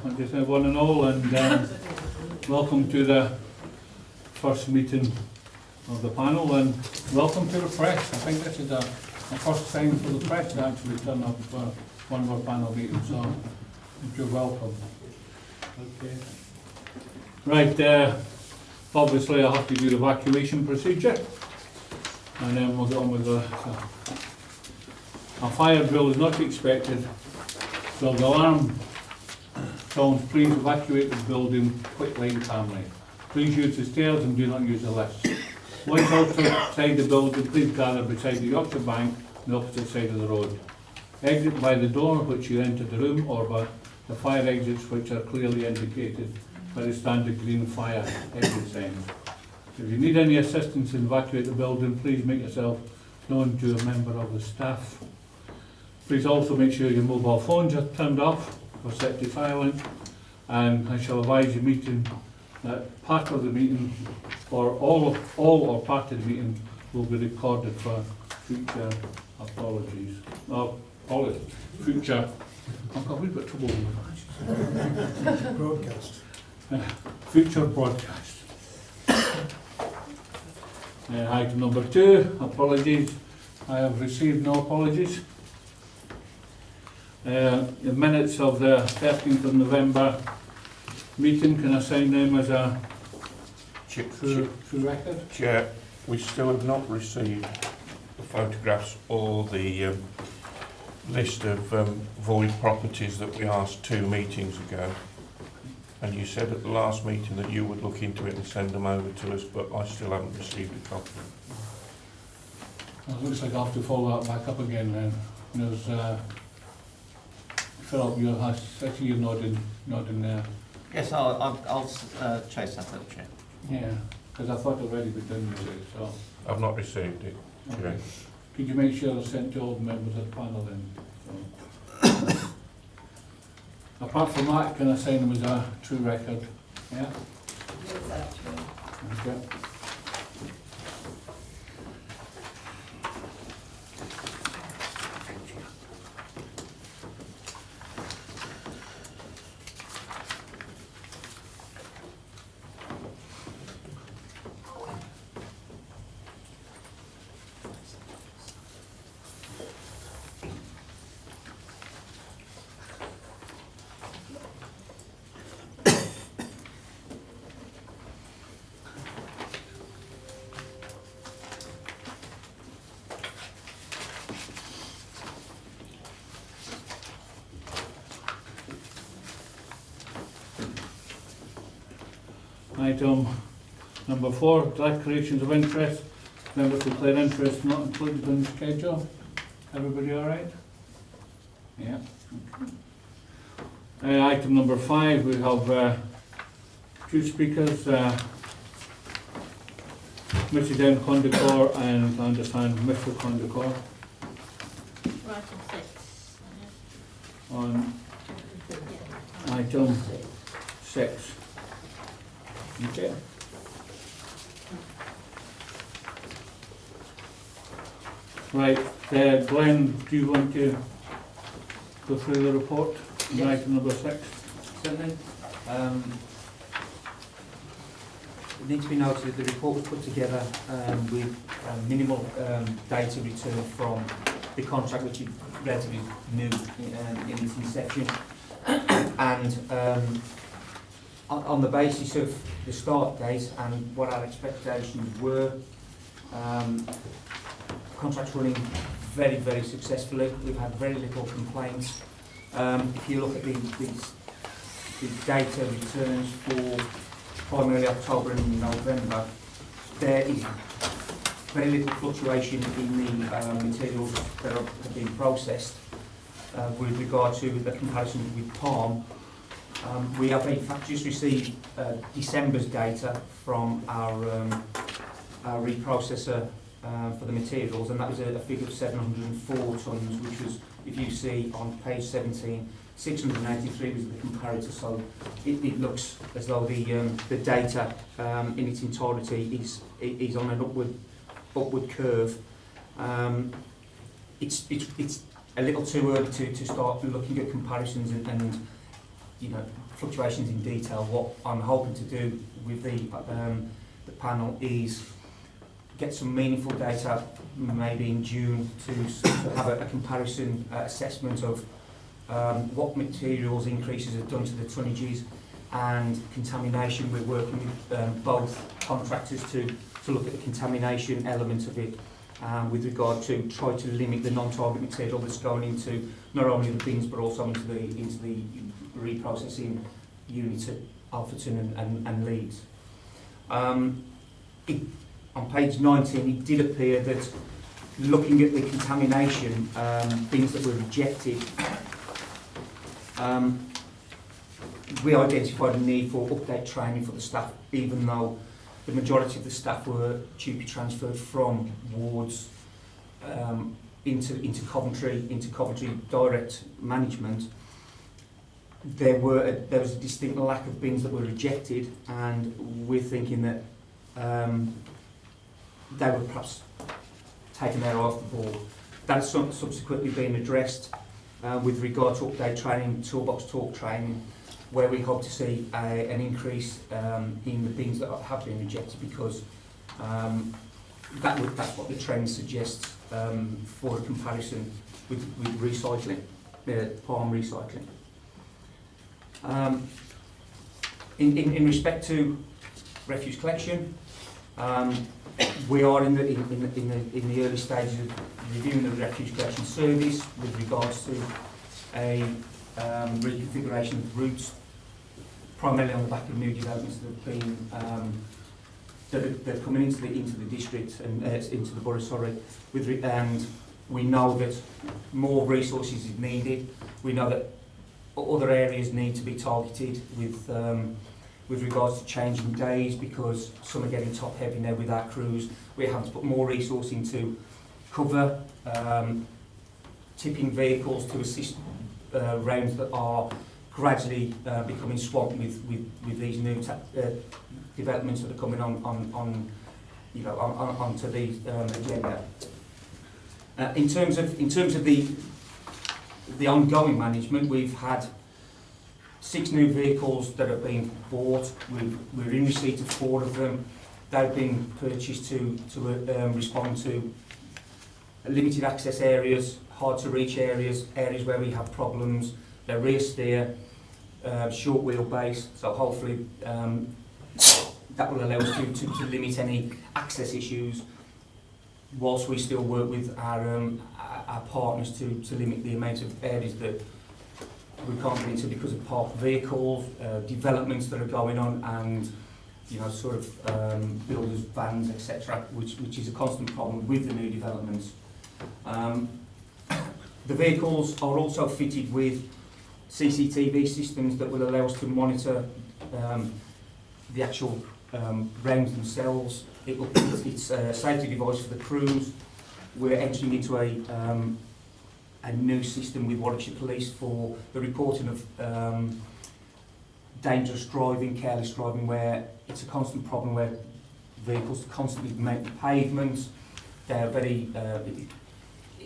want to say one and all, and welcome to the first meeting of the panel, and welcome to the press. I think this is a first time for the press to actually turn up for one of our panel meetings, so you're welcome. Okay. Right, obviously I have to do the evacuation procedure, and then we'll get on with the... A fire drill is not expected, so the alarm tones, please evacuate the building quickly and calmly. Please use the stairs and do not use the lifts. Once outside the building, please gather beside the Yorkshire Bank on the opposite side of the road. Exit by the door which you entered the room, or by the fire exits which are clearly indicated by the standard green fire exit signs. If you need any assistance to evacuate the building, please make yourself known to a member of the staff. Please also make sure your mobile phones are turned off or set to silent, and I shall advise the meeting that part of the meeting, or all or part of the meeting, will be recorded for future apologies. Future. I've got a wee bit of trouble with that. Broadcast. Future broadcast. Item number 2, apologies. I have received no apologies. The minutes of the 13th of November meeting, can I sign them as a true record? Chair, we still have not received the photographs or the list of void properties that we asked 2 meetings ago. And you said at the last meeting that you would look into it and send them over to us, but I still haven't received a copy. It looks like I'll have to follow that back up again then. There's Philip, I see you nodding there. Yes, I'll chase that up, Chair. Yeah, because I thought I'd already been done with it, so. I've not received it, Chair. Okay. Could you make sure it's sent to all the members of the panel then? So. Apart from that, can I sign them as a true record? Yeah? Yes, actually. Okay. Item number 4, declarations of interest. Members declare interest not included in the schedule. Everybody all right? Yeah. Okay. Item number 5, we have 2 speakers, Mrs. M. Condicor and I understand Mr. Condicor. On item 6. Okay. Right, Glenn, do you want to go through the report? Yes. Item number 6. Certainly. It needs to be noted that the report was put together with minimal data returned from the contract, which is relatively new in its inception, and on the basis of the start date and what our expectations were, contract's running very, very successfully. We've had very little complaints. If you look at the data returns for primarily October and November, there is very little fluctuation in the materials that have been processed. With regard to the comparison with Palm, we have in fact just received December's data from our reprocessor for the materials, and that was a figure of 704 tonnes, which was, if you see on page 17, 683 was the comparator. So it looks as though the data in its entirety is on an upward curve. It's a little too early to start looking at comparisons and you know, fluctuations in detail. What I'm hoping to do with the panel is get some meaningful data, maybe in June, to have a comparison assessment of what materials increases have done to the tonnages and contamination. We're working with both contractors to look at the contamination element of it, with regard to try to limit the non-target material that's going into not only the bins but also into the reprocessing units at Alfreton and Leeds. On page 19, it did appear that looking at the contamination bins that were rejected, we identified a need for update training for the staff, even though the majority of the staff were to be transferred from wards into Coventry direct management. There was a distinct lack of bins that were rejected, and we're thinking that they were perhaps taken there off the board. That's subsequently been addressed with regard to update training, toolbox talk training, where we hope to see an increase in the bins that have been rejected, because that's what the trend suggests for a comparison with recycling, palm recycling. In respect to refuse collection, we are in the early stages of reviewing the refuse collection service with regards to a reconfiguration of routes, primarily on the back of new developments that have been that are coming into the district and into the borough. And we know that more resources is needed. We know that other areas need to be targeted with regards to changing days, because some are getting top heavy now with our crews. We're having to put more resource into cover, tipping vehicles to assist rounds that are gradually becoming swamped with these new developments that are coming onto the agenda. In terms of the ongoing management, we've had 6 new vehicles that have been bought. We're in receipt of 4 of them. They've been purchased to respond to limited access areas, hard to reach areas where we have problems. They're rear steer, short wheelbase, so hopefully that will allow us to limit any access issues, whilst we still work with our partners to limit the amount of areas that we can't get into because of parked vehicles, developments that are going on, and builders' vans, etc., which is a constant problem with the new developments. The vehicles are also fitted with CCTV systems that will allow us to monitor the actual rounds themselves. It's a safety device for the crews. We're entering into a new system with Warwickshire Police for the reporting of dangerous driving, careless driving, where it's a constant problem where vehicles constantly make the pavements. They're very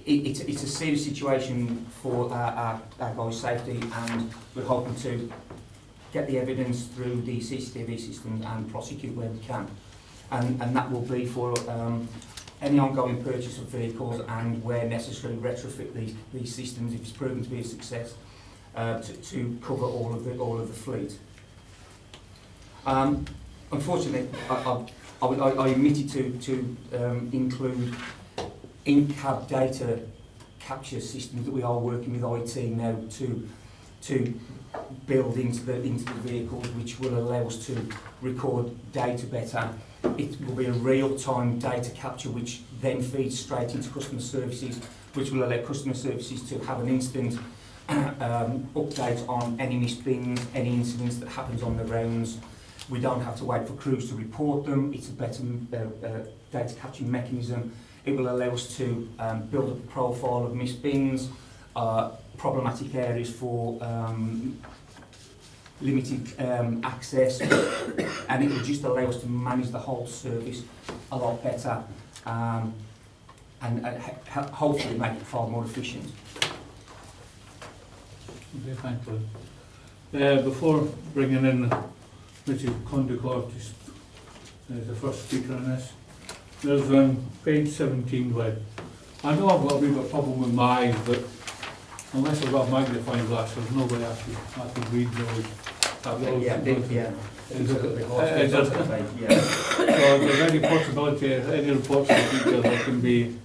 it's a serious situation for our guys' safety, and we're hoping to get the evidence through the CCTV systems and prosecute where we can. And that will be for any ongoing purchase of vehicles, and where necessary retrofit these systems if it's proven to be a success, to cover all of the fleet. Unfortunately, I omitted to include in-cab data capture systems that we are working with IT now to build into the vehicles, which will allow us to record data better. It will be a real-time data capture, which then feeds straight into customer services, which will allow customer services to have an instant update on any missed bins, any incidents that happens on the rounds. We don't have to wait for crews to report them. It's a better data capturing mechanism. It will allow us to build up a profile of missed bins, problematic areas for limited access, and it will just allow us to manage the whole service a lot better, and hopefully make it far more efficient. Okay, thank you. Before bringing in Mrs. Condicor, just as the first speaker on this, there's page 17 where I know I've got a wee bit of problem with my eyes, but unless I've got a magnifying glass, there's no way I can read those. Yeah. Is it- Yeah. So is there any possibility, any reports in the future that can be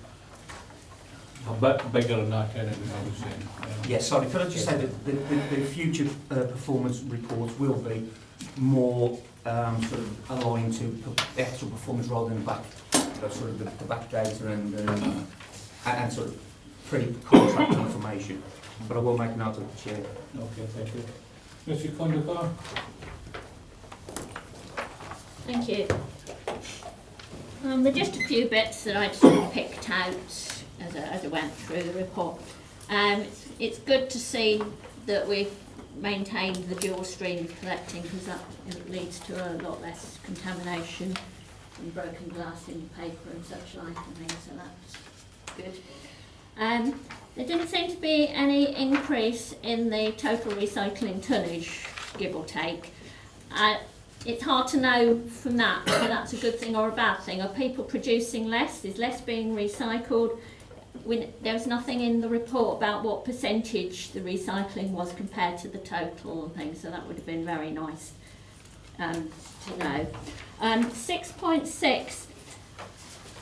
a bit bigger than that kind of thing, I was saying? Yes, sorry, could I just say that the future performance reports will be more sort of aligned to the actual performance rather than sort of the back data and sort of pre-contract information. But I will make note of the chair. Okay, thank you. Mrs. Condicor? Thank you. There are just a few bits that I sort of picked out as I went through the report. It's good to see that we've maintained the dual stream of collecting, because that leads to a lot less contamination and broken glass in paper and such like and things, so that's good. There didn't seem to be any increase in the total recycling tonnage, give or take. It's hard to know from that whether that's a good thing or a bad thing. Are people producing less? Is less being recycled? There was nothing in the report about what percentage the recycling was compared to the total and things, so that would have been very nice to know. 6.6,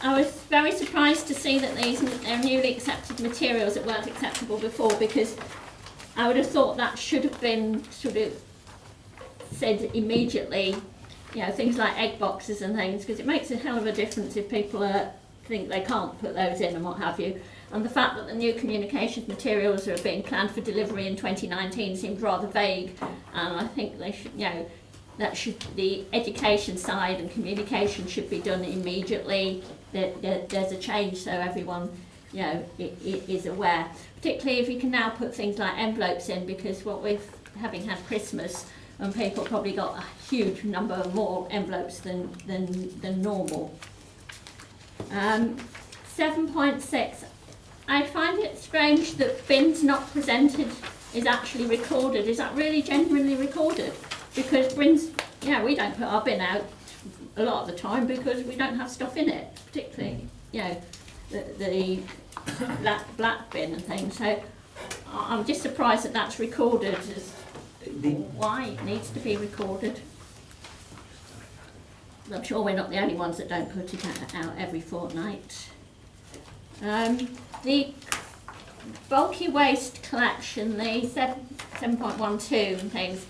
I was very surprised to see that they're newly accepted materials that weren't acceptable before, because I would have thought that should have been sort of said immediately, you know, things like egg boxes and things, because it makes a hell of a difference if people think they can't put those in and what have you. And the fact that the new communications materials are being planned for delivery in 2019 seems rather vague, and I think they should, you know, the education side and communication should be done immediately. There's a change, so everyone, you know, is aware. Particularly if you can now put things like envelopes in, because what we've having had Christmas, and people probably got a huge number more envelopes than normal. 7.6. I find it strange that bins not presented is actually recorded. Is that really genuinely recorded? Because bins, you know, we don't put our bin out a lot of the time because we don't have stuff in it, particularly, you know, the black bin and things. So I'm just surprised that that's recorded. Why it needs to be recorded? I'm sure we're not the only ones that don't put it out every fortnight. The bulky waste collection, the 7.12 and things,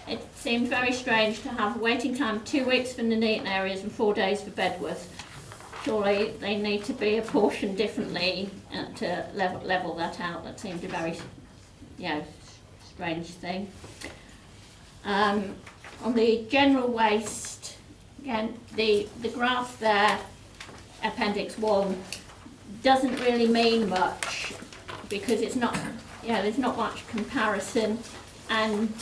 it seems very strange to have a waiting time 2 weeks for Nuneaton areas and 4 days for Bedworth. Surely they need to be apportioned differently to level that out. That seemed a very, you know, strange thing. On the general waste, again, the graph there, Appendix 1, doesn't really mean much because it's not, you know, there's not much comparison, and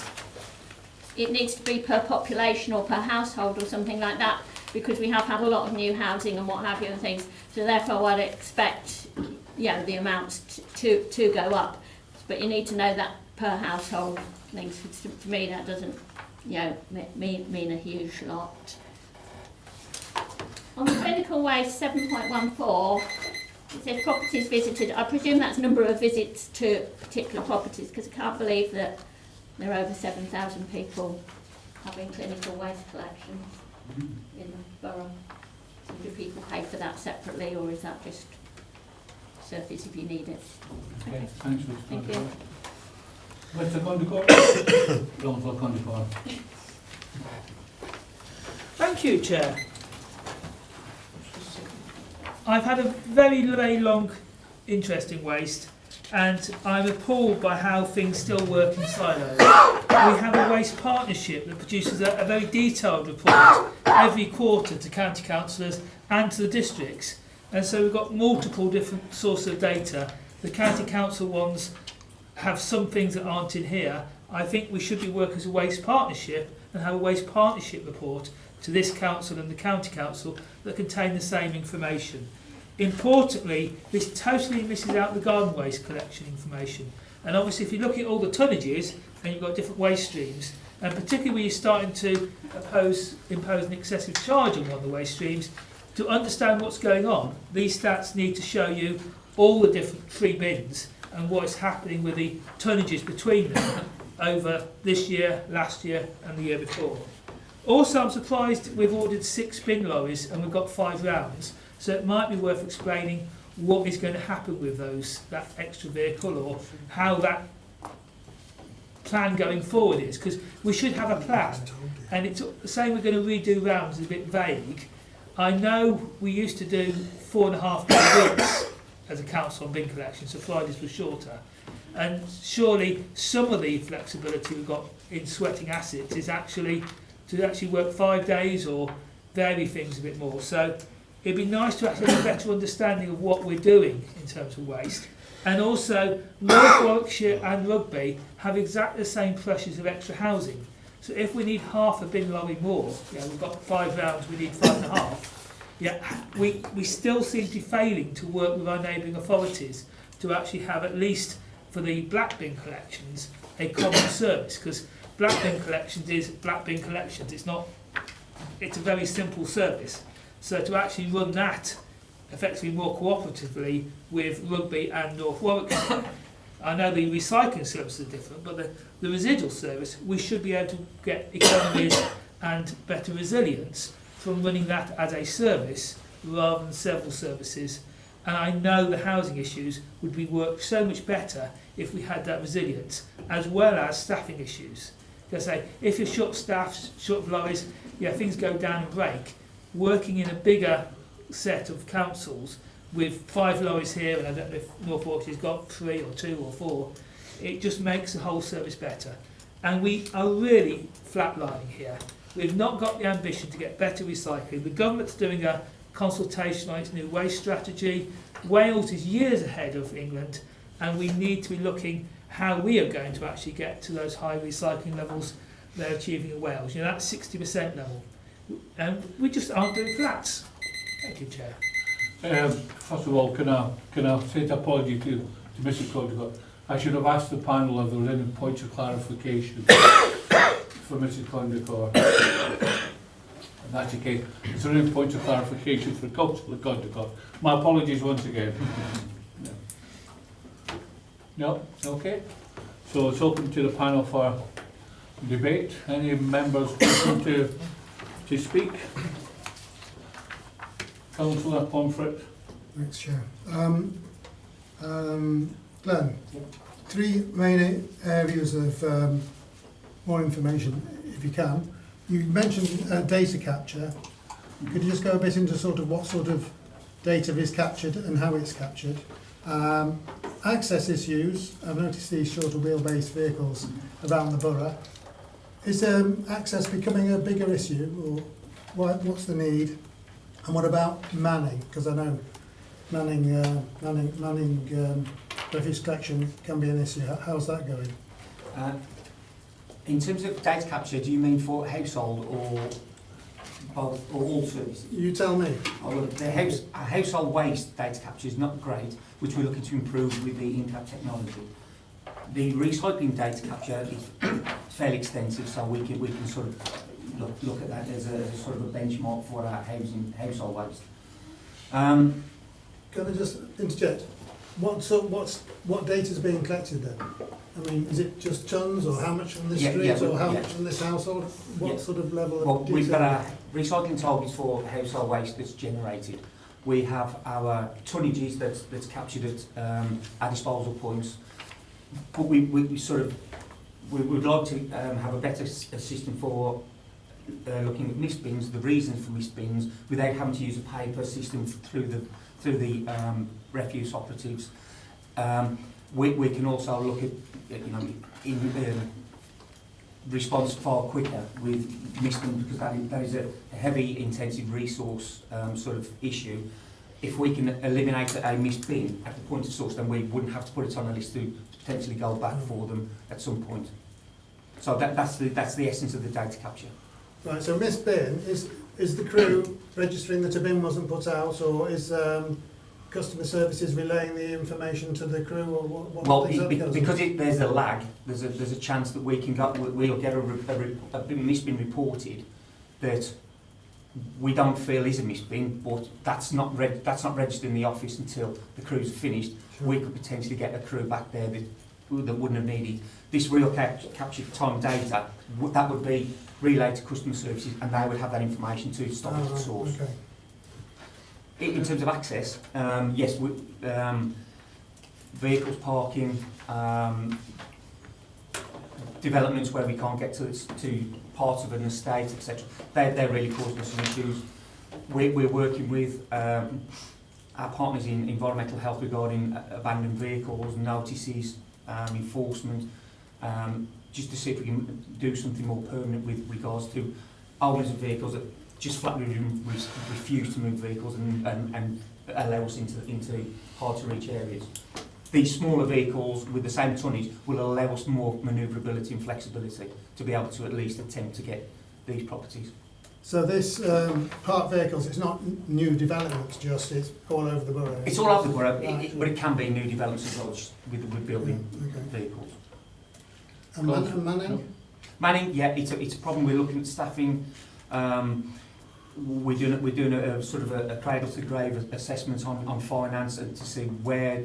it needs to be per population or per household or something like that, because we have had a lot of new housing and what have you and things, so therefore I'd expect, you know, the amounts to go up, but you need to know that per household things. To me that doesn't, you know, mean a huge lot. On the clinical waste 7.14, it says properties visited. I presume that's number of visits to particular properties, because I can't believe that there are over 7,000 people having clinical waste collections in the borough. So do people pay for that separately, or is that just surface if you need it? Okay, thanks, Mr. Thank you. Mr. Condicor? Councillor Condicor. Thank you, Chair. I've had a very, very long interest in waste, and I'm appalled by how things still work in silos. We have a waste partnership that produces a very detailed report every quarter to county councillors and to the districts, and so we've got multiple different sources of data. The county council ones have some things that aren't in here. I think we should be working as a waste partnership and have a waste partnership report to this council and the county council that contain the same information. Importantly, this totally misses out the garden waste collection information. And obviously if you look at all the tonnages, and you've got different waste streams, and particularly when you're starting to impose an excessive charge on one of the waste streams, to understand what's going on, these stats need to show you all the different free bins and what is happening with the tonnages between them over this year, last year and the year before. Also, I'm surprised we've ordered 6 bin lorries and we've got 5 rounds, so it might be worth explaining what is going to happen with that extra vehicle, or how that plan going forward is, because we should have a plan, and it's saying we're going to redo rounds is a bit vague. I know we used to do 4.5-day weeks as a council on bin collection, so Fridays were shorter, and surely some of the flexibility we've got in sweating assets is actually to work 5 days or vary things a bit more. So it'd be nice to actually have a better understanding of what we're doing in terms of waste. And also, North Warwickshire and Rugby have exactly the same pressures of extra housing. So if we need half a bin lorry more, we've got 5 rounds, we need 5.5. We still seem to be failing to work with our neighbouring authorities to actually have, at least for the black bin collections, a common service. Because black bin collections is black bin collections. It's a very simple service. So to actually run that effectively more cooperatively with Rugby and North Warwickshire, I know the recycling service is different, but the residual service, we should be able to get economies and better resilience from running that as a service rather than several services. And I know the housing issues would be worked so much better if we had that resilience, as well as staffing issues. Because if you're short staffed, short of lorries, things go down and break. Working in a bigger set of councils with 5 lorries here, and I don't know if North Warwickshire's got 3 or 2 or 4, it just makes the whole service better. And we are really flatlining here. We've not got the ambition to get better recycling. The government's doing a consultation on its new waste strategy. Wales is years ahead of England, and we need to be looking how we are going to actually get to those high recycling levels they're achieving in Wales. That 60% level. And we just aren't doing flats. Thank you, Chair. First of all, can I say an apology to Mrs. Condicott? I should have asked the panel if there were any points of clarification for Mrs. Condicott. And that's the case. Is there any points of clarification for Councillor Condicott? My apologies once again. No? Okay. So it's open to the panel for debate. Any members wishing to speak? Councillor Pomfret. Thanks, Chair. Glenn, 3 main areas of more information, if you can. You mentioned data capture. Could you just go a bit into sort of what sort of data is captured and how it's captured? Access issues. I've noticed these shorter wheelbase vehicles around the borough. Is access becoming a bigger issue, or what's the need? And what about manning? Because I know manning refuse collection can be an issue. How's that going? In terms of data capture, do you mean for household or both, or all services? You tell me. Well, the household waste data capture is not great, which we're looking to improve with the impact technology. The recycling data capture is fairly extensive, so we can sort of look at that as a sort of a benchmark for our household waste. Can I just interject? What data is being collected then? I mean, is it just tons, or how much from this street, or how much from this household? What sort of level of Well, detail? we've got our recycling targets for household waste that's generated. We have our tonnages that's captured at our disposal points. But we would like to have a better system for looking at missed bins, the reasons for missed bins, without having to use a paper system through the refuse operatives. We can also look at in response far quicker with missed bins, because that is a heavy intensive resource sort of issue. If we can eliminate a missed bin at the point of source, then we wouldn't have to put it on a list to potentially go back for them at some point. So that's the essence of the data capture. Right, so missed bin, is the crew registering that a bin wasn't put out, or is, because customer services relaying the information to the crew, or what? Well, exactly goes on? because there's a lag, there's a chance that we'll get a misbin reported that we don't feel is a misbin, but that's not registered in the office until the crews are finished. Sure. We could potentially get a crew back there that wouldn't have needed this real capture time data. That would be relayed to customer services, and they would have that information to stop at the right, source. okay. In terms of access, yes, vehicles parking, developments where we can't get to parts of an estate, etc. They're really causing us some issues. We're working with our partners in environmental health regarding abandoned vehicles, notices, enforcement, just to see if we can do something more permanent with regards to owners of vehicles that just flatly refuse to move vehicles and allow us into hard to reach areas. These smaller vehicles with the same tonnage will allow us more manoeuvrability and flexibility to be able to at least attempt to get these properties. So this parked vehicles, it's not new developments, just it's all over the borough? It's all over the borough, Right. but it can be new developments as well, just with building Yeah, okay. vehicles. And manning? Manning, yeah, it's a problem. We're looking at staffing. We're doing a sort of a cradle to grave assessment on finance and to see where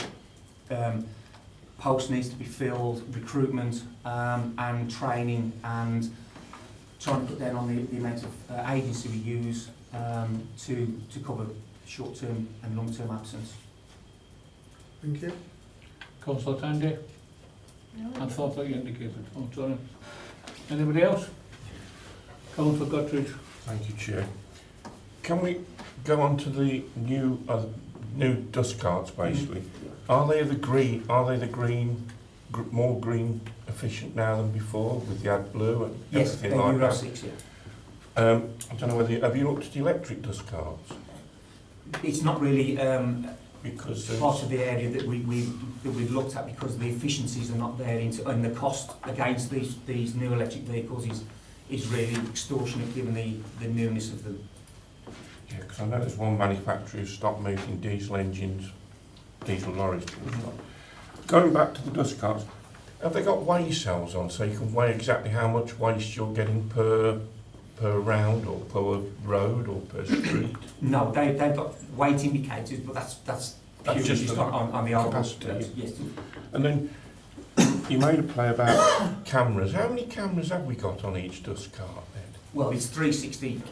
posts needs to be filled, recruitment and training, and trying to put down on the amount of agency we use to cover short-term and long-term absence. Thank you. Councillor Tandy? I thought that you indicated. Oh, sorry. Anybody else? Councillor Guttridge? Thank you, Chair. Can we go on to the new dust carts, basically? Are they more green efficient now than before with the AdBlue and Yes, everything they're like Euro that? 6, yeah. I don't know whether have you looked at electric dust carts? It's not really Because part of the area that we've looked at, because the efficiencies are not there, and the cost against these new electric vehicles is really extortionate given the newness of them. yeah, because I know there's one manufacturer who's stopped making diesel engines, diesel lorries. Going back to the dust carts, have they got weigh cells on so you can weigh exactly how much waste you're getting per round or per road or per street? No, they've got weight indicators, but that's purely just just the on the old capacity. yes. And then you made a play about cameras. How many cameras have we got on each dust cart then? Well, it's 360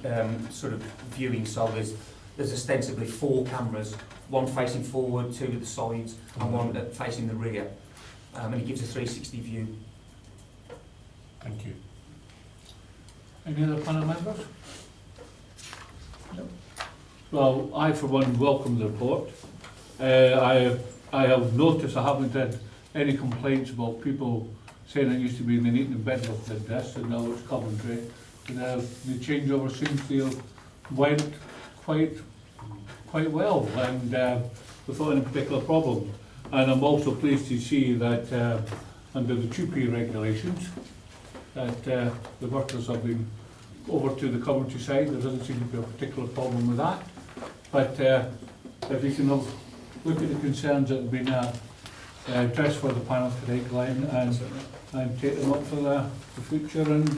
sort of viewing, so there's ostensibly 4 cameras, one facing forward, 2 at the sides, and one facing the rear, and it gives a 360 view. Thank you. Any other panel members? No. Well, I for one welcome the report. I have noticed I haven't had any complaints about people saying it used to be in Nuneaton and Bedworth did this, and now it's Coventry. And the changeover seems to have went quite well, and without any particular problem. And I'm also pleased to see that under the 2P regulations, that the workers have been over to the Coventry side. There doesn't seem to be a particular problem with that. But if you can look at the concerns that have been addressed for the panel today, Glenn, and take them up for the future, and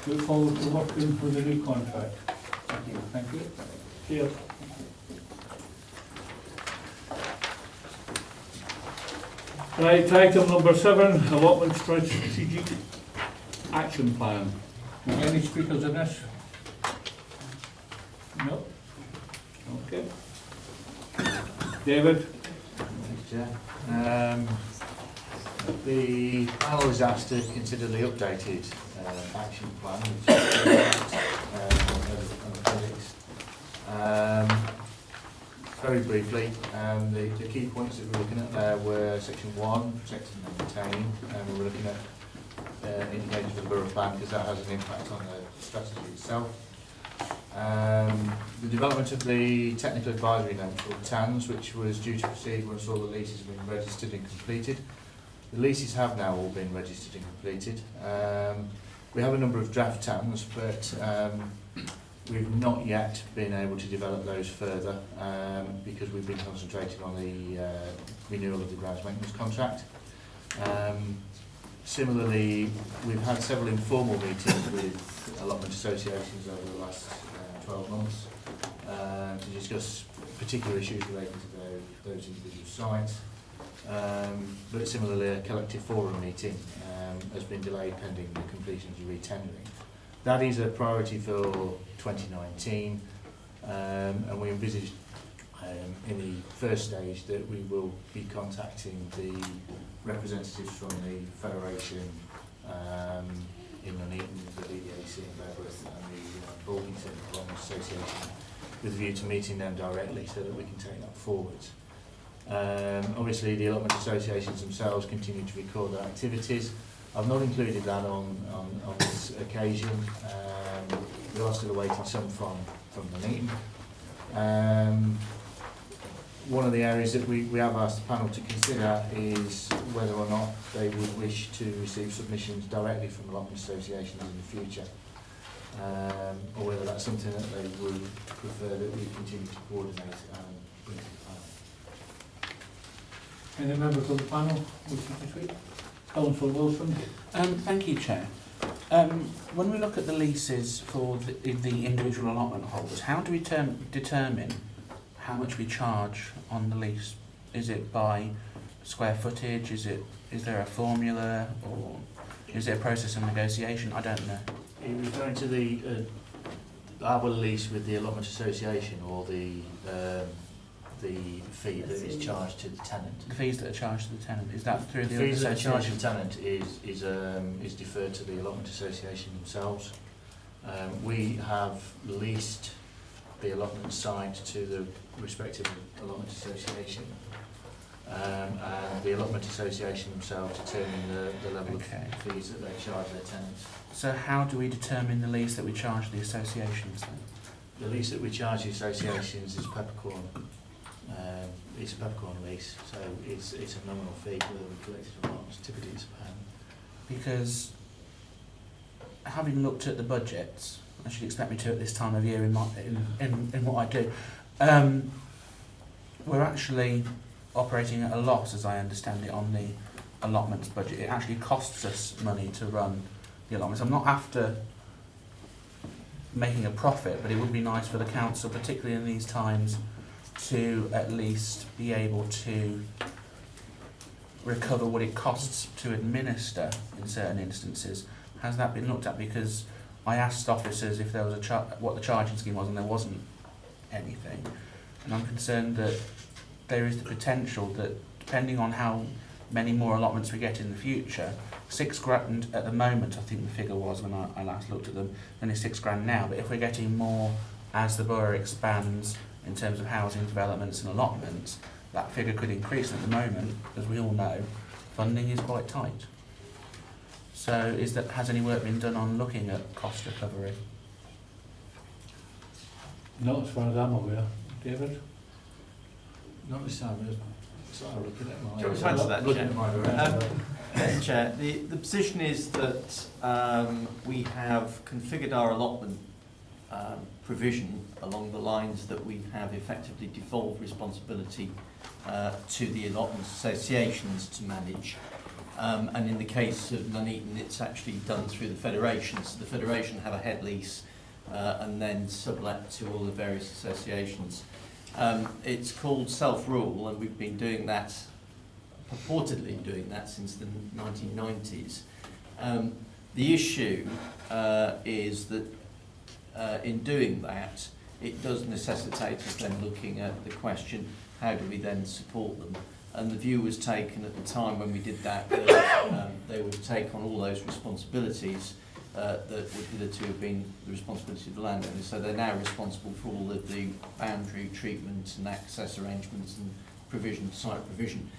look forward to working with the new contract. Thank you. Thank you. Cheers. Right, item number 7, allotment strategic action plan. Any speakers on this? No? Okay. David? Thanks, Chair. The panel is asked to consider the updated action plan, which is on the projects. Very briefly, the key points that we're looking at there were section 1, protecting and maintaining, and we're looking at indicators for the borough plan because that has an impact on the strategy itself. The development of the technical advisory note called TANS, which was due to proceed once all the leases have been registered and completed. The leases have now all been registered and completed. We have a number of draft TANs, but We've not yet been able to develop those further because we've been concentrating on the renewal of the grounds maintenance contract. Similarly, we've had several informal meetings with allotment associations over the last 12 months to discuss particular issues relating to those individual sites. But similarly, a collective forum meeting has been delayed pending the completion of the re-tendering. That is a priority for 2019, and we envisage in the first stage that we will be contacting the representatives from the Federation in Nuneaton, the BDAC in Bedworth, and the Boltington Allotment Association, with a view to meeting them directly so that we can take that forward. Obviously, the allotment associations themselves continue to record their activities. I've not included that on this occasion. We are still awaiting some from Nuneaton. One of the areas that we have asked the panel to consider is whether or not they would wish to receive submissions directly from allotment associations in the future, or whether that's something that they would prefer that we continue to coordinate and bring to the panel. Any members of the panel wishing to speak? Councillor Wilson. Thank you, Chair. When we look at the leases for the individual allotment holders, how do we determine how much we charge on the lease? Is it by square footage? Is there a formula, or is there a process of negotiation? I don't know. Are you referring to the our lease with the allotment association, or the fee that is charged to the tenant? The fees that are charged to the tenant, is that through The the fees that are charged to association? the tenant is deferred to the allotment association themselves. We have leased the allotment site to the respective allotment association, and the allotment association themselves determine the level of fees that they charge their tenants. So how do we determine the lease that we charge the associations then? The lease that we charge the associations is peppercorn. It's a peppercorn lease, so it's a nominal fee whether we collect it or not. Typically it's £1. Because having looked at the budgets, I should expect me to at this time of year in what I do, we're actually operating at a loss, as I understand it, on the allotments budget. It actually costs us money to run the allotments. I'm not after making a profit, but it would be nice for the council, particularly in these times, to at least be able to recover what it costs to administer in certain instances. Has that been looked at? Because I asked officers if there was what the charging scheme was, and there wasn't anything. And I'm concerned that there is the potential that, depending on how many more allotments we get in the future, £6,000 at the moment, I think the figure was when I last looked at them, only £6,000 now. But if we're getting more as the borough expands in terms of housing developments and allotments, that figure could increase. At the moment, as we all know, funding is quite tight. So has any work been done on looking at cost recovery? Not as far as I'm aware. David? Not this time, sorry, looking at my... Do you want me to answer that, looking Chair? at my direction. Yes, Chair. The position is that we have configured our allotment provision along the lines that we have effectively devolved responsibility to the allotment associations to manage. And in the case of Nuneaton, it's actually done through the Federation. So the Federation have a head lease and then sublet to all the various associations. It's called self-rule, and we've been doing that, purportedly doing that, since the 1990s. The issue is that in doing that, it does necessitate us then looking at the question, how do we then support them? And the view was taken at the time when we did that they would take on all those responsibilities that would hitherto have been the responsibility of the landowners. So they're now responsible for all of the boundary treatment and access arrangements and provision, site provision.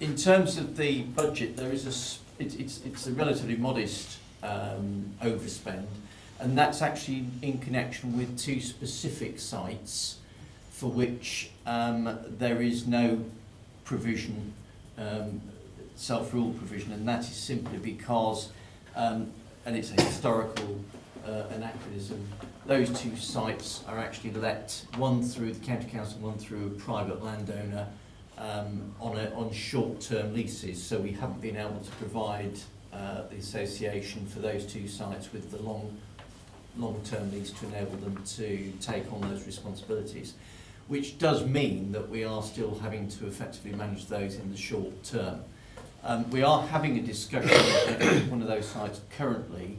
In terms of the budget, there is it's a relatively modest overspend, and that's actually in connection with two specific sites for which there is no provision, self-rule provision, and that is simply because, and it's a historical anachronism. Those two sites are actually let, one through the county council, one through a private landowner, on short-term leases. So we haven't been able to provide the association for those two sites with the long-term lease to enable them to take on those responsibilities, which does mean that we are still having to effectively manage those in the short term. We are having a discussion with one of those sites currently.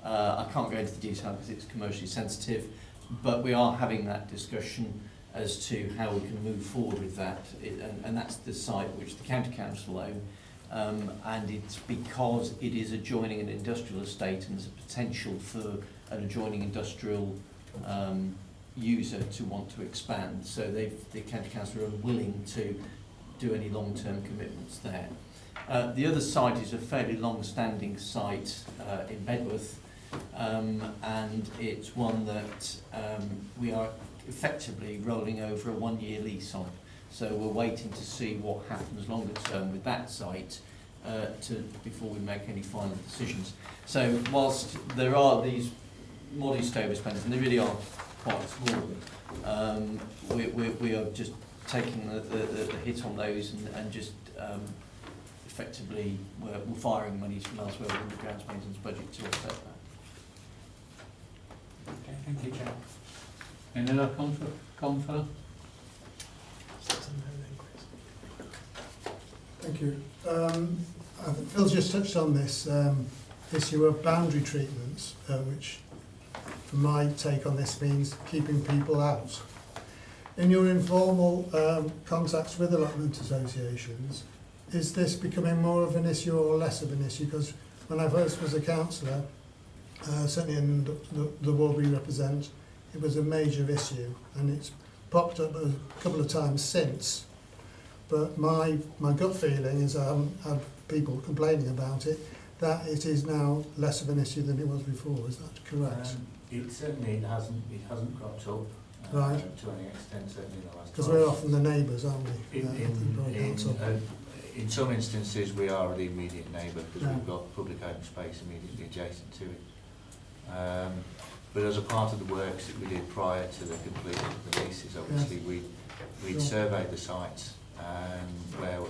I can't go into the detail because it's commercially sensitive, but we are having that discussion as to how we can move forward with that. And that's the site which the county council own, and it's because it is adjoining an industrial estate and there's a potential for an adjoining industrial user to want to expand. So the county council are unwilling to do any long-term commitments there. The other site is a fairly long-standing site in Bedworth, and it's one that we are effectively rolling over a one-year lease on. So we're waiting to see what happens longer term with that site before we make any final decisions. So whilst there are these modest overspends, and they really are quite small, we are just taking the hit on those and just effectively we're firing monies from elsewhere within the grounds maintenance budget to offset that. Okay, thank you, Chair. Any other councillor? Thank you. I think Phil's just touched on this issue of boundary treatments, which, from my take on this, means keeping people out. In your informal contacts with allotment associations, is this becoming more of an issue or less of an issue? Because when I first was a councillor, certainly in the ward we represent, it was a major issue, and it's popped up a couple of times since. But my gut feeling is I haven't had people complaining about it, that it is now less of an issue than it was before. Is that correct? It certainly hasn't cropped up Right. to any extent, certainly in the last. Because we're often the neighbours, aren't we? In some instances, we are the immediate neighbour because Yeah. we've got public open space immediately adjacent to it. But as a part of the works that we did prior to the completion of the leases, obviously we'd Sure. surveyed the sites where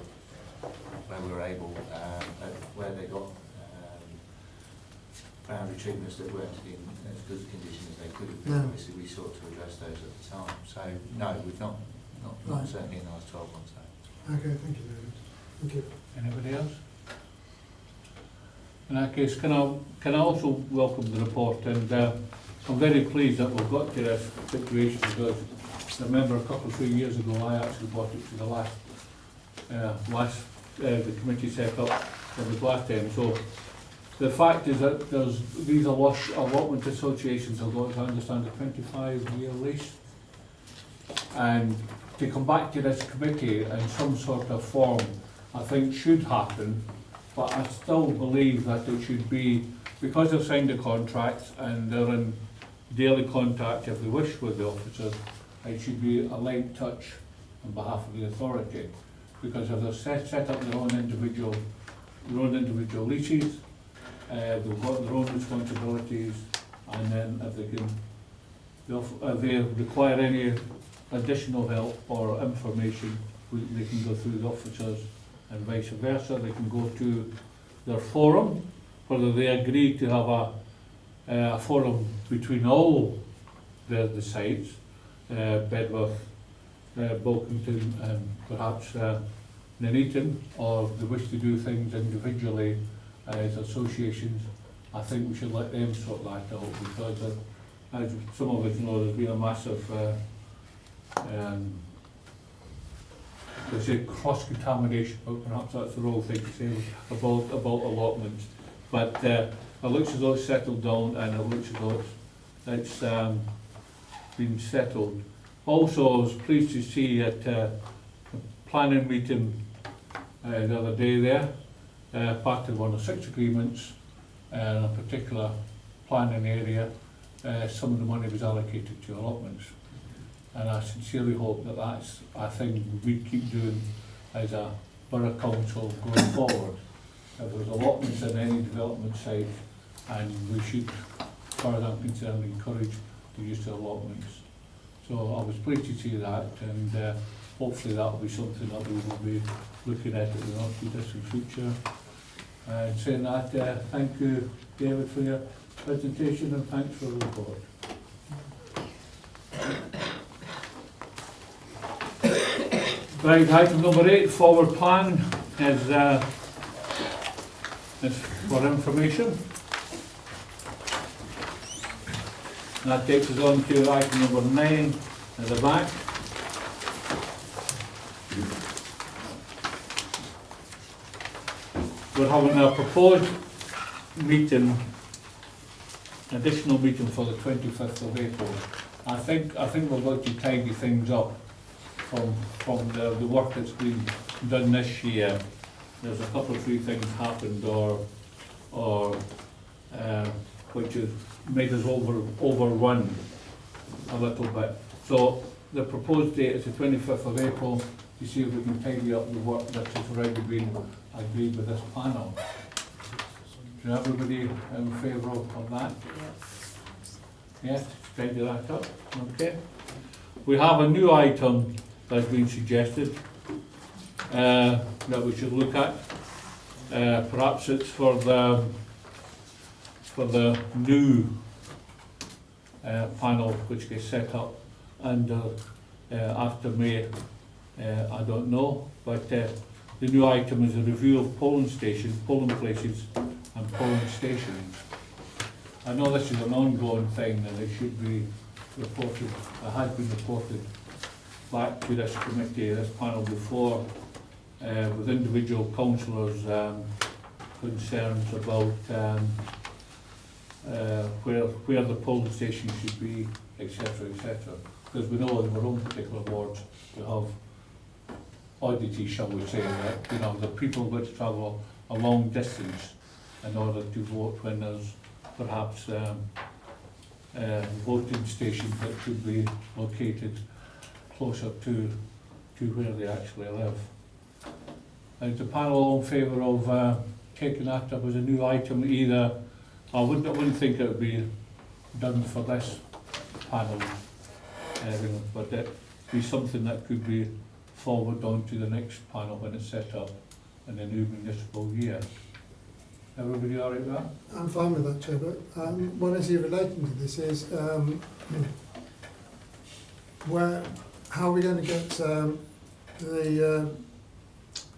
we were able, where they got boundary treatments that weren't in as good condition as they could have been. No. Obviously, we sought to address those at the time. So no, we've not Right. certainly in the last 12 months. No. Okay, thank you, David. Thank you. Anybody else? In that case, can I also welcome the report, and I'm very pleased that we've got to this situation, because I remember a couple of 3 years ago I actually brought it to the the committee set up for the last time. So the fact is that there's these allotment associations have got, as I understand, a 25-year lease, and to come back to this committee in some sort of form, I think should happen. But I still believe that it should be, because they've signed the contracts and they're in daily contact, if they wish, with the officers, it should be a light touch on behalf of the authority. Because if they've set up their own individual leases, they've got their own responsibilities, and then if they require any additional help or information, they can go through the officers, and vice versa. They can go to their forum, whether they agree to have a forum between all the sites, Bedworth, Bulkington, and perhaps Nuneaton, or if they wish to do things individually as associations. I think we should let them sort that out, because as some of us know, there's been a massive they say cross-contamination, but perhaps that's the wrong thing to say about allotments. But it looks as though it's settled down, and it looks as though it's been settled. Also, I was pleased to see at a planning meeting the other day there, part of one of 6 agreements in a particular planning area, some of the money was allocated to allotments. And I sincerely hope that that's a thing we keep doing as a borough council going forward. If there's allotments in any development site, and we should far as I'm concerned, encourage the use of allotments. So I was pleased to see that, and hopefully that will be something that we will be looking at in the not too distant future. And saying that, thank you, David, for your presentation, and thanks for the report. Right, item number 8, forward plan, is for information. And that takes us on to item number 9 at the back. We're having a proposed meeting, additional meeting for the 25th of April. I think we're going to tidy things up from the work that's been done this year. There's a couple of three things happened or which has made us overrun a little bit. So the proposed date is the 25th of April to see if we can tidy up the work that has already been agreed with this panel. Is everybody in favour of that? Yes, tidy that up. Okay. We have a new item that's been suggested that we should look at. Perhaps it's for the new panel which gets set up under after May. I don't know, but the new item is a review of polling stations, polling places, and polling stations. I know this is an ongoing thing, and it should be reported. It has been reported back to this committee, this panel before, with individual councillors' concerns about where the polling station should be, etc., etc. Because we know in our own particular wards we have oddities, shall we say, that the people which travel a long distance in order to vote when there's perhaps voting stations that should be located closer to where they actually live. And the panel all in favour of taking that up as a new item? Either I wouldn't think it would be done for this panel, but it be something that could be forwarded on to the next panel when it's set up in the new municipal year. Everybody all right with that? I'm fine with that, Chair, but what I see relating to this is how are we going to get the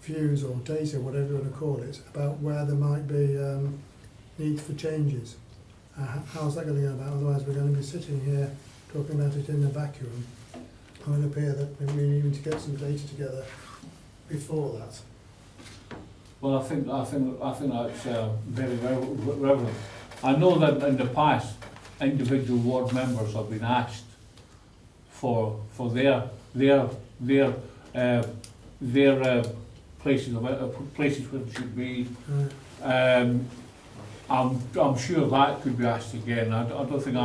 views or data, whatever you want to call it, about where there might be need for changes? How's that going to go about? Otherwise we're going to be sitting here talking about it in a vacuum. It would appear that maybe we need to get some data together before that. Well, I think that's very relevant. I know that in the past, individual ward members have been asked for their places where it should be. I'm sure that could be asked again. I don't think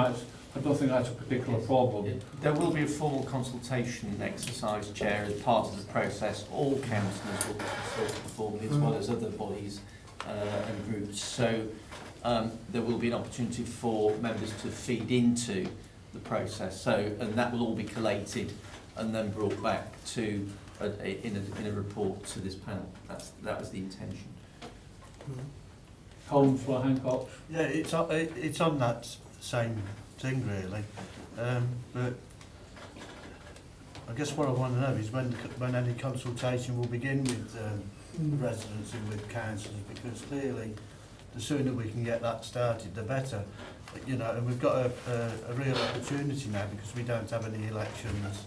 that's a particular problem. There will be a formal consultation exercise, Chair, as part of the process. All councillors will be consulted formally, as well as other bodies and groups. So there will be an opportunity for members to feed into the process. So, and that will all be collated and then brought back to in a report to this panel. That was the intention. Councillor Hancock. Yeah, it's on that same thing really, but I guess what I want to know is when any consultation will begin with residents and with councillors, because clearly the sooner we can get that started the better, and we've got a real opportunity now because we don't have any elections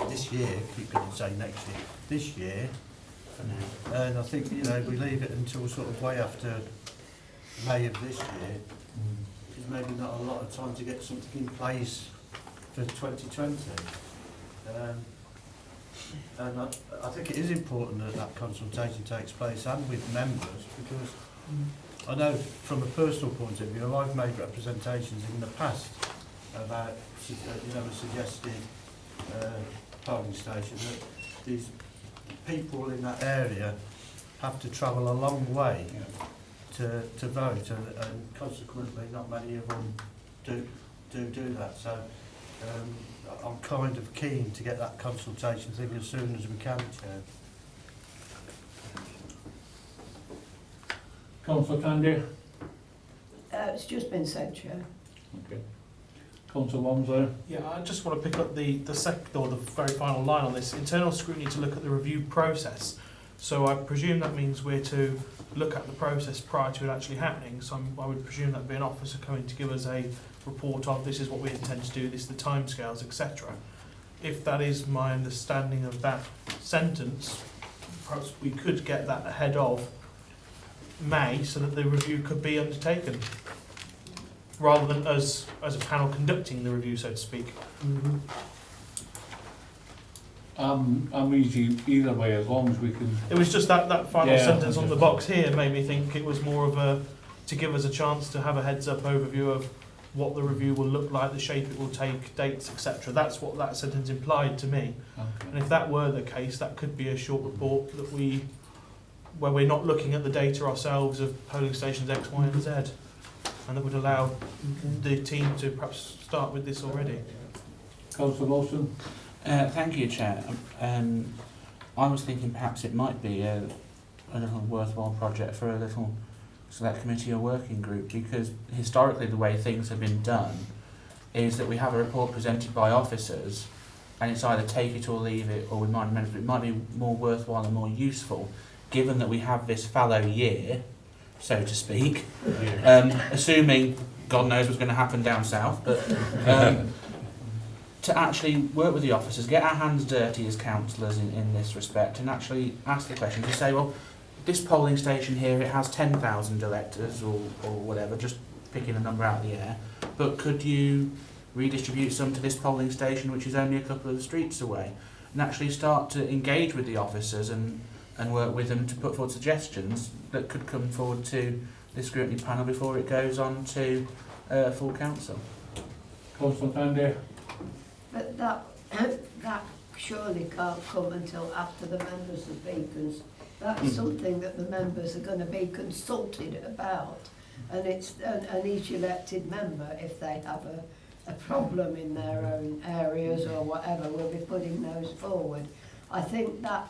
this year, keep going to say next year, this year, and I think we leave it until sort of way after May of this year. There's maybe not a lot of time to get something in place for 2020. And I think it is important that consultation takes place and with members, because I know from a personal point of view, I've made representations in the past about a suggested polling station that these people in that area have to travel a long way to vote, and consequently not many of them do that. So I'm kind of keen to get that consultation thing as soon as we can, Chair. Councillor Candy? It's just been said, Chair. Okay. Councillor Walmsley? Yeah, I just want to pick up the second or the very final line on this. Internal scrutiny to look at the review process. So I presume that means we're to look at the process prior to it actually happening. So I would presume that would be an officer coming to give us a report of this is what we intend to do, this is the timescales, etc. If that is my understanding of that sentence, perhaps we could get that ahead of May so that the review could be undertaken, rather than us as a panel conducting the review, so to speak. I'm easy either way, as long as we can. It was just that final Yeah, sentence on the box here made me think it was more of to give us a chance to have a heads-up overview of what the review will look like, the shape it will take, dates, etc. That's what that sentence implied to me. Okay. And if that were the case, that could be a short report that where we're not looking at the data ourselves of polling stations X, Y and Z, and that would allow the team to perhaps start with this already. Councillor Wilson? Thank you, Chair. I was thinking perhaps it might be a little worthwhile project for a little select committee or working group, because historically the way things have been done is that we have a report presented by officers and it's either take it or leave it, or we might amend it, but it might be more worthwhile and more useful, given that we have this fallow year, so to speak, assuming God knows what's going to happen down south, but to actually work with the officers, get our hands dirty as councillors in this respect, and actually ask the questions and say, well, this polling station here, it has 10,000 electors or whatever, just picking a number out of the air, but could you redistribute some to this polling station which is only a couple of streets away, and actually start to engage with the officers and work with them to put forward suggestions that could come forward to the scrutiny panel before it goes on to full council. Councillor Candy? But that surely can't come until after the members have been that's something that the members are going to be consulted about, and it's and each elected member, if they have a problem in their own areas or whatever, will be putting those forward. I think that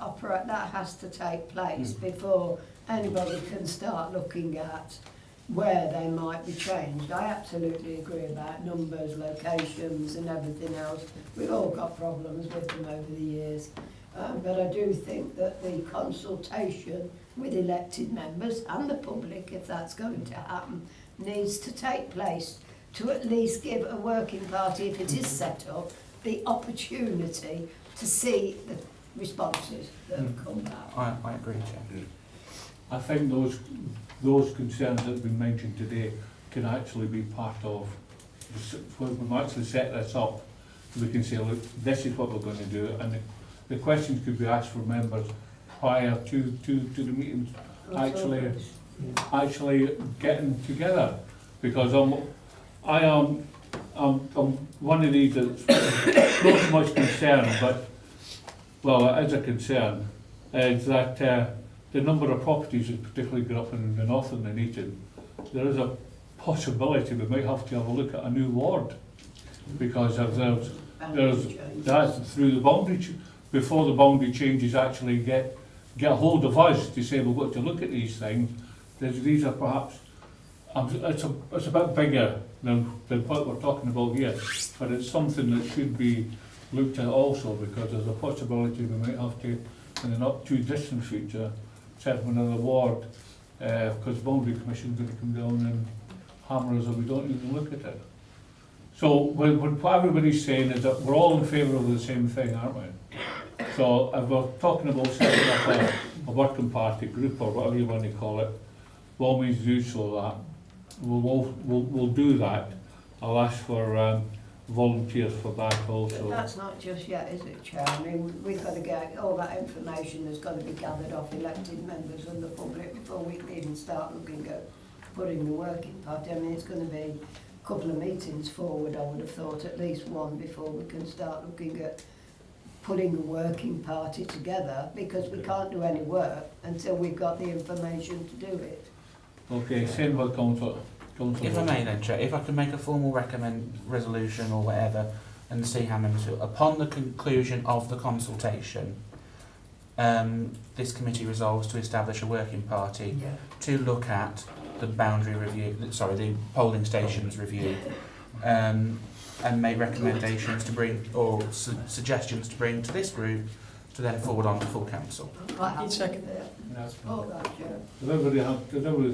has to take place before anybody can start looking at where they might be changed. I absolutely agree about numbers, locations and everything else. We've all got problems with them over the years. But I do think that the consultation with elected members and the public, if that's going to happen, needs to take place to at least give a working party, if it is set up, the opportunity to see the responses that have come back. I agree, Chair. I think those concerns that have been mentioned today can actually be part of, when we actually set this up, we can say, look, this is what we're going to do, and the questions could be asked for members prior to the meetings actually getting together, because I'm one of these that's not so much concerned, but well, it is a concern, is that the number of properties that particularly grew up in the north of Nuneaton, there is a possibility we might have to have a look at a new ward, because there's that's through the boundary before the boundary changes actually get a hold of us to say we've got to look at these things. These are perhaps it's a bit bigger than what we're talking about here, but it's something that should be looked at also, because there's a possibility we might have to, in the not too distant future, set up another ward, because the boundary commission's going to come down and hammer us if we don't even look at it. So what everybody's saying is that we're all in favour of the same thing, aren't we? So if we're talking about setting up a working party group or whatever you want to call it, we'll always do so that we'll do that. I'll ask for volunteers for that also. But that's not just yet, is it, Chair? I mean, we've got to get all that information that's got to be gathered off elected members and the public before we can even start looking at putting the working party. I mean, it's going to be a couple of meetings forward, I would have thought, at least one, before we can start looking at putting a working party together, because we can't do any work until we've got the information to do it. Okay, same with councillor. If I may then, Chair, if I can make a formal resolution or whatever and see how members feel. Upon the conclusion of the consultation, this committee resolves to establish a working party to look at the boundary review, the polling stations review, and make recommendations to bring, or suggestions to bring to this group to then forward on to full council. Second. Oh, that, yeah. Is everybody's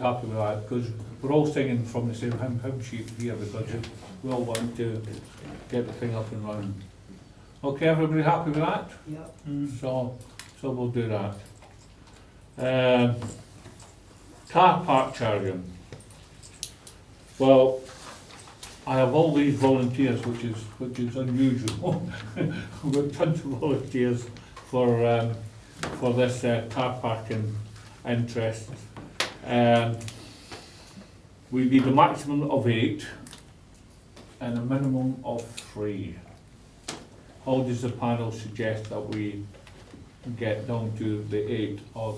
happy with that? Because we're all singing from the same hymn sheet here, because we all want to get the thing up and running. Okay, everybody happy with that? Yeah. So we'll do that. Car park charging. Well, I have all these volunteers, which is unusual. We've got tons of volunteers for this car parking interest. We need a maximum of 8 and a minimum of 3. How does the panel suggest that we get down to the 8 or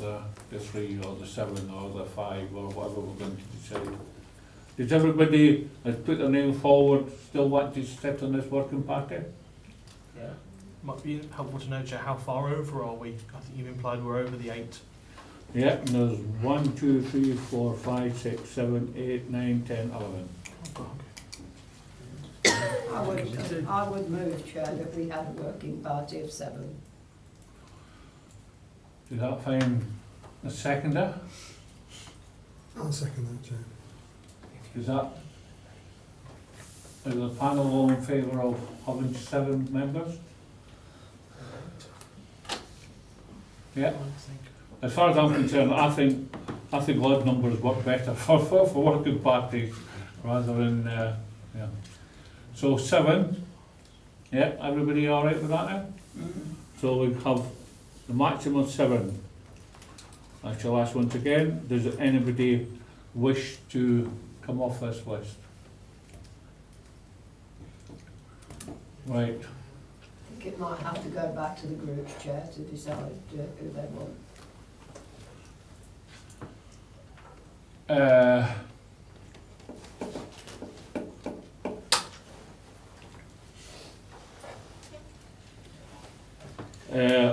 the 3 or the 7 or the 5 or whatever we're going to decide? Does everybody has put their name forward still want to sit on this working party? Yeah. Might be helpful to know, Chair, how far over are we? I think you've implied we're over the 8. Yeah, and there's 1, 2, 3, 4, 5, 6, 7, 8, 9, 10, 11. I would move, Chair, that we had a working party of 7. Does that find a seconder? I'll second that, Chair. Is the panel all in favour of having 7 members? Yeah. As far as I'm concerned, I think odd numbers work better for working parties rather than yeah. So 7. Yeah, everybody all right with that now? So we have the maximum 7. I shall ask once again, does anybody wish to come off this list? Right. I think it might have to go back to the group's chair to decide who they want.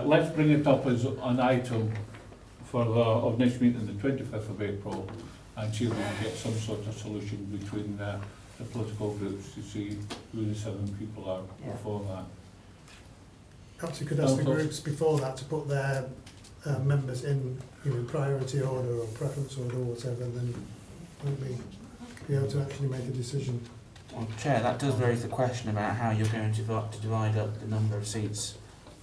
Let's bring it up as an item for the next meeting, the 25th of April, and see if we can get some sort of solution between the political groups to see who the 7 people are before that. Perhaps you could ask the groups before that to put their members in, priority order or preference order or whatever, and then won't be able to actually make a decision. Well, Chair, that does raise the question about how you're going to divide up the number of seats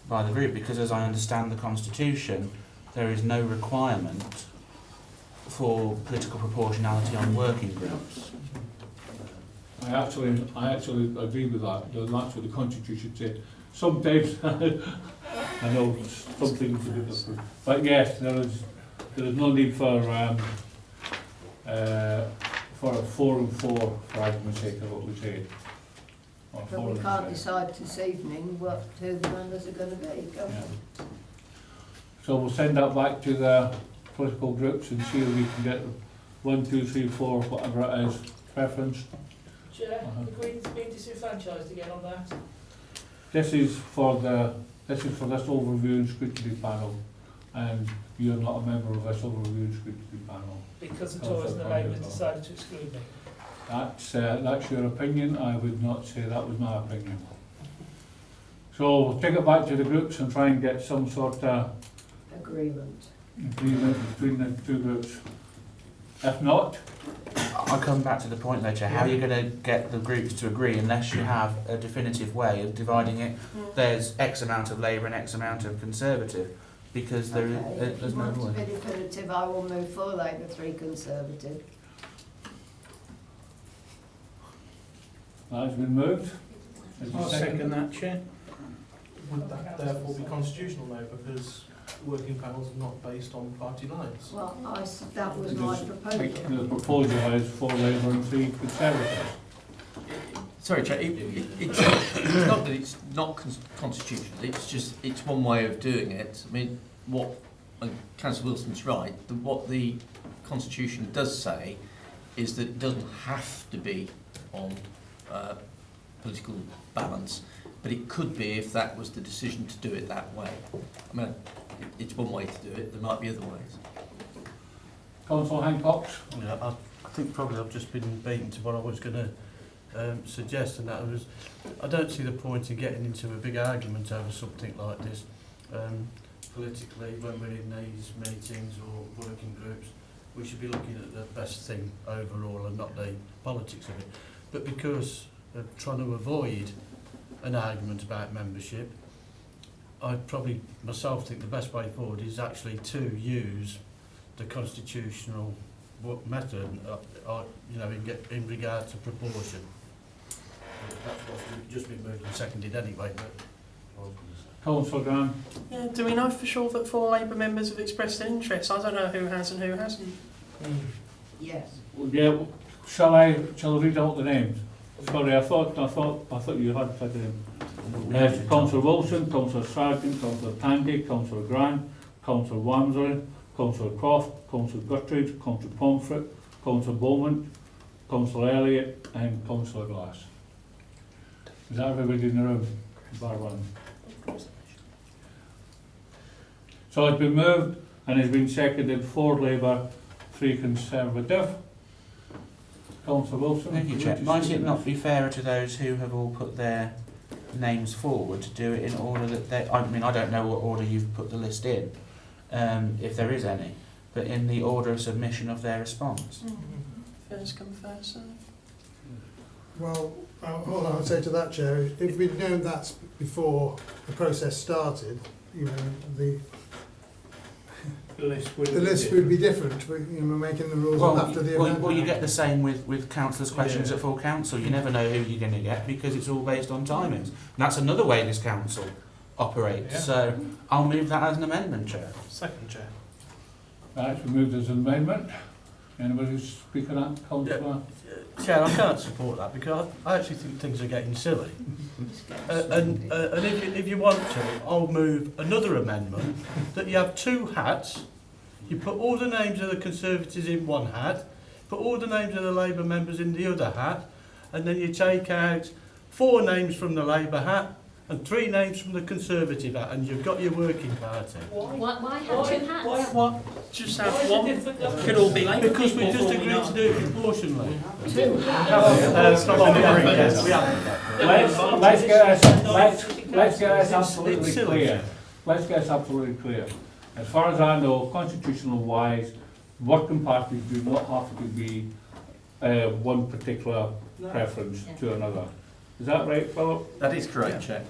by the group, because as I understand the Constitution, there is no requirement for political proportionality on working groups. I actually agree with that. That's what the Constitution said. Sometimes I know some things to do different, but yes, there is no need for a 4 and 4 for argument's sake of what we said. But we can't decide this evening who the members are going to be, can we? Yeah. So we'll send that back to the political groups and see if we can get 1, 2, 3, 4, whatever it is, preference. Chair, the Greens being disenfranchised again on that. This is for this overview and scrutiny panel, and you're not a member of this overview and scrutiny panel. Because the Tories and the Labour decided to exclude me. That's your opinion. I would not say that was my opinion. So we'll take it back to the groups and try and get some sort of agreement between the 2 groups. If not, I'll come back to the point later. How are you going to get the groups to agree unless you have a definitive way of dividing it? There's X amount of Labour and X amount of Conservative, because there's no way. way. To be definitive, I will move 4 Labour, 3 Conservative. that's been moved. I'll second that, Chair. Would that therefore be constitutional though, because working panels are not based on party lines? Well, that was my proposal. The proposal is 4 Labour and 3 Conservative. Sorry, Chair, it's not that it's not constitutional, it's one way of doing it. I mean, Councillor Wilson's right, what the Constitution does say is that it doesn't have to be on political balance, but it could be if that was the decision to do it that way. I mean, it's one way to do it, there might be other ways. Councillor Hancock? Yeah, I think probably I've just been beaten to what I was going to suggest, and that was, I don't see the point in getting into a big argument over something like this. Politically, when we're in these meetings or working groups, we should be looking at the best thing overall and not the politics of it. But because of trying to avoid an argument about membership, I probably myself think the best way forward is actually to use the constitutional method, in regard to proportion. That's what's just been moved and seconded anyway. But Councillor Graham? Yeah, do we know for sure that 4 Labour members have expressed an interest? I don't know who has and who hasn't. Yes. Yeah, shall I read out the names? Sorry, I thought you had said them. Councillor Wilson, Councillor Sargent, Councillor Tandy, Councillor Grant, Councillor Walmsley, Councillor Croft, Councillor Guttridge, Councillor Pomfret, Councillor Bowman, Councillor Elliott and Councillor Glass. Is that everybody in the room? Bar one. So it's been moved and it's been seconded 4 Labour, 3 Conservative. Councillor Wilson? Thank you, Chair. Might it not be fairer to those who have all put their names forward to do it in order that they... I mean, I don't know what order you've put the list in, if there is any, but in the order of submission of their response. First come, first served. Well, all I would say to that, Chair, if we'd known that before the process started, the list would be different. We're making the rules after the amendment. Well, you get the same with councillors' questions at full council. You never know who you're going to get because it's all based on timings. And that's another way this council operates. Yeah. So I'll move that as an amendment, Chair. Second, Chair. That's been moved as an amendment. Anybody speak on that, Councillor? Chair, I can't support that because I actually think things are getting silly. And if you want to, I'll move another amendment that you have 2 hats. You put all the names of the Conservatives in one hat, put all the names of the Labour members in the other hat, and then you take out 4 names from the Labour hat and 3 names from the Conservative hat, and you've got your working party. Why have 2 hats? What? Just have one. Could all be Labour Because we people just forming agreed up. to do it proportionally. Let's get this absolutely clear. Let's get this absolutely clear. As far as I know, constitutional wise, working parties do not have to be one particular preference to another. Is that right, Philip? That is correct, Chair.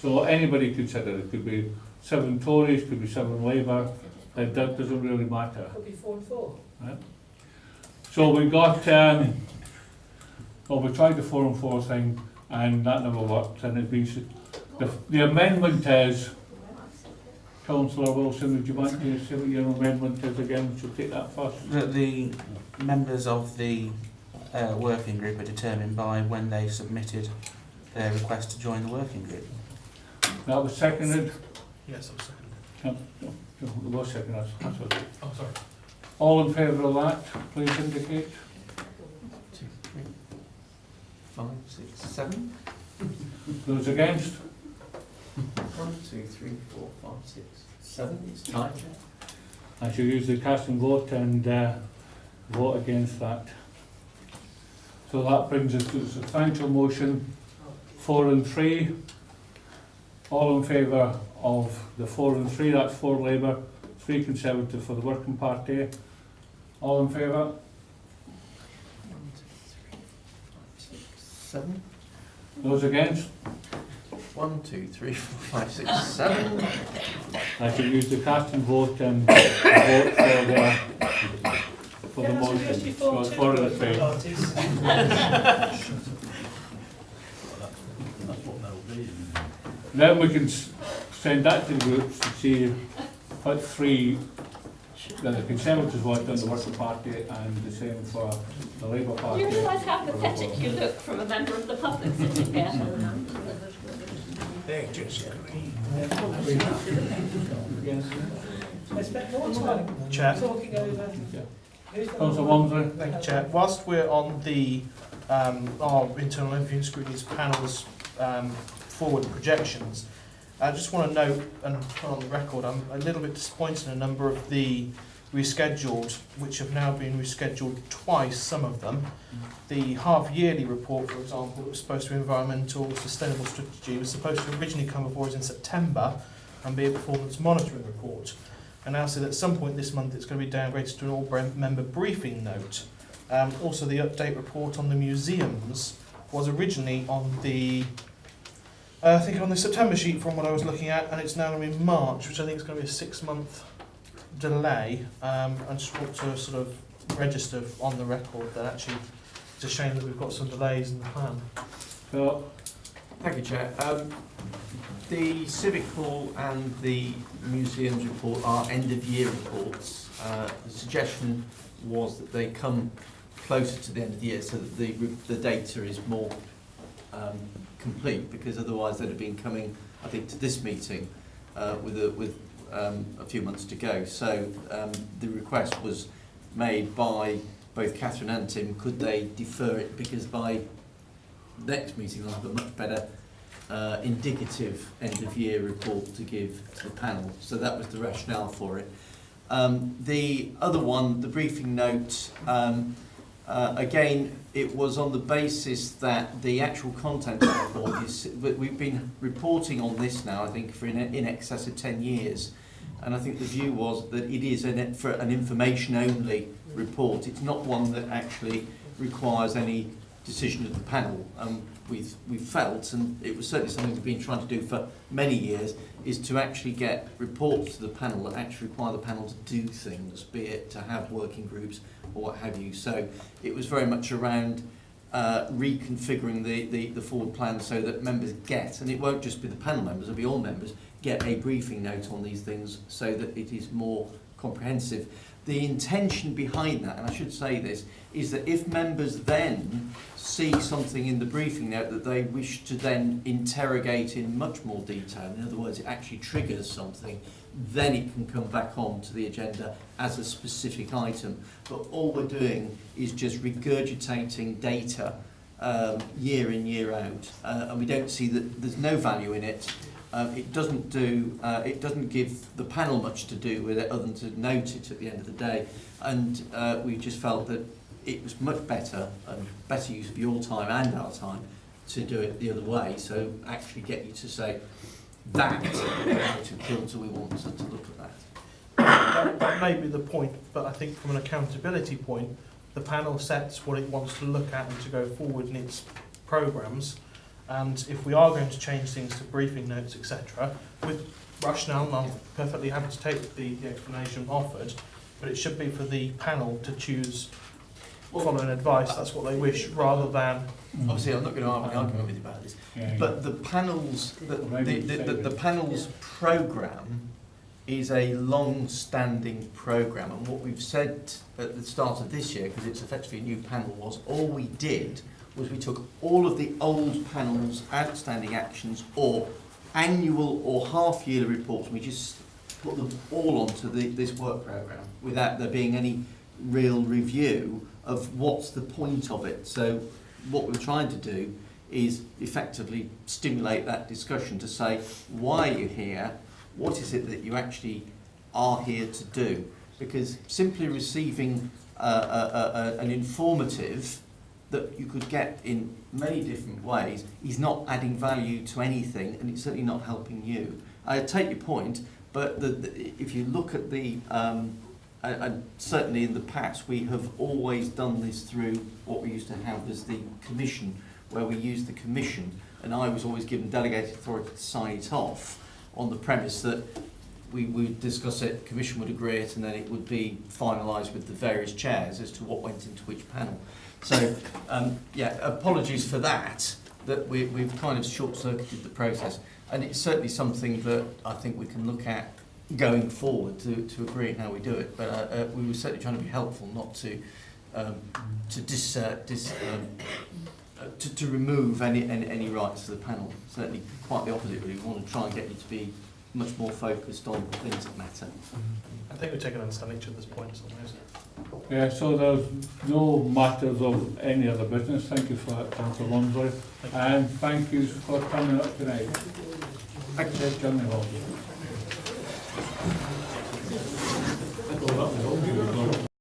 So anybody could set it. It could be 7 Tories, could be 7 Labour. That doesn't really matter. Could be 4 and 4. Right? So we got, well, we tried the 4 and 4 thing, and that never worked. And it's been the amendment is. Councillor Wilson, would you mind to say what your amendment is again? Should take that first. That the members of the working group are determined by when they submitted their request to join the working group. That was seconded. Yes, I'm second. It was seconded. Oh, sorry. All in favour of that, please indicate. 2, 3, 5, 6, 7. Those against? 1, 2, 3, 4, 5, 6, 7. It's tied. I shall use the cast and vote and vote against that. So that brings us to the substantial motion 4 and 3. All in favour of the 4 and 3, that's 4 Labour, 3 Conservative for the Working Party. All in favour? 1, 2, 3, 4, 5, 6, 7. Those against? 1, 2, 3, 4, 5, 6, 7. I shall use the cast and vote and vote for the motion. So it's 4 and 3. Then we can send that to the groups to see what 3 that the Conservatives want on the Working Party and the same for the Labour Do Party. you realise how pathetic you look from a member of the public sitting here? They just agree. I spent more time Chair. talking over. Councillor Walmsley. Thank you, Chair. Whilst we're on the our internal interview and scrutiny panels forward projections, I just want to note and put on the record, I'm a little bit disappointed in a number of the rescheduled, which have now been rescheduled twice, some of them. The half-yearly report, for example, that was supposed to be environmental sustainable strategy, was supposed to originally come before us in September and be a performance monitoring report. And now see that at some point this month it's going to be downgraded to an all-member briefing note. Also, the update report on the museums was originally on the I think on the September sheet from what I was looking at, and it's now going to be March, which I think is going to be a 6-month delay. I just want to sort of register on the record that actually it's a shame that we've got some delays in the plan. So, Thank you, Chair. The Civic Hall and the Museums report are end-of-year reports. The suggestion was that they come closer to the end of the year so that the data is more complete, because otherwise they'd have been coming, I think, to this meeting with a few months to go. So the request was made by both Catherine and Tim, could they defer it, because by next meeting I'll have a much better indicative end-of-year report to give to the panel. So that was the rationale for it. The other one, the briefing note, again, it was on the basis that the actual content of the report is, we've been reporting on this now, I think, for in excess of 10 years. And I think the view was that it is for an information-only report. It's not one that actually requires any decision of the panel. We've felt, and it was certainly something we've been trying to do for many years, is to actually get reports to the panel that actually require the panel to do things, be it to have working groups or what have you. So it was very much around reconfiguring the forward plan so that members get, and it won't just be the panel members, it'll be all members, get a briefing note on these things so that it is more comprehensive. The intention behind that, and I should say this, is that if members then see something in the briefing note that they wish to then interrogate in much more detail, in other words, it actually triggers something, then it can come back on to the agenda as a specific item. But all we're doing is just regurgitating data year in, year out, and we don't see that there's no value in it. It doesn't give the panel much to do with it other than to note it at the end of the day. And we just felt that it was much better and better use of your time and our time to do it the other way. So actually get you to say that to filter we want to look at that. That may be the point, but I think from an accountability point, the panel sets what it wants to look at and to go forward in its programmes. And if we are going to change things to briefing notes, etc., with rationale, and I'm perfectly happy to take the explanation offered, but it should be for the panel to choose following advice, that's what they wish, rather than... Obviously, I'm not going to have an argument with you about this, but the panel's, the panel's programme is a long-standing programme, and what we've said at the start of this year, because it's effectively a new panel, was all we did was we took all of the old panel's outstanding actions or annual or half-yearly reports, and we just put them all onto this work programme without there being any real review of what's the point of it. So what we're trying to do is effectively stimulate that discussion to say, why are you here? What is it that you actually are here to do? Because simply receiving an informative that you could get in many different ways is not adding value to anything, and it's certainly not helping you. I take your point, but if you look at the, and certainly in the past, we have always done this through what we used to have as the commission, where we used the commission, and I was always given delegated authority to sign it off on the premise that we would discuss it, commission would agree it, and then it would be finalised with the various chairs as to what went into which panel. So, yeah, apologies for that we've kind of short-circuited the process. And it's certainly something that I think we can look at going forward to agree on how we do it. But we were certainly trying to be helpful, not to remove any rights to the panel. Certainly quite the opposite, really. We want to try and get you to be much more focused on things that matter. I think we take and understand each other's points on those. Yeah, so there's no matters of any other business. Thank you for that, Councillor Lonsley. And thank you for coming up tonight. Thank you, John Hall.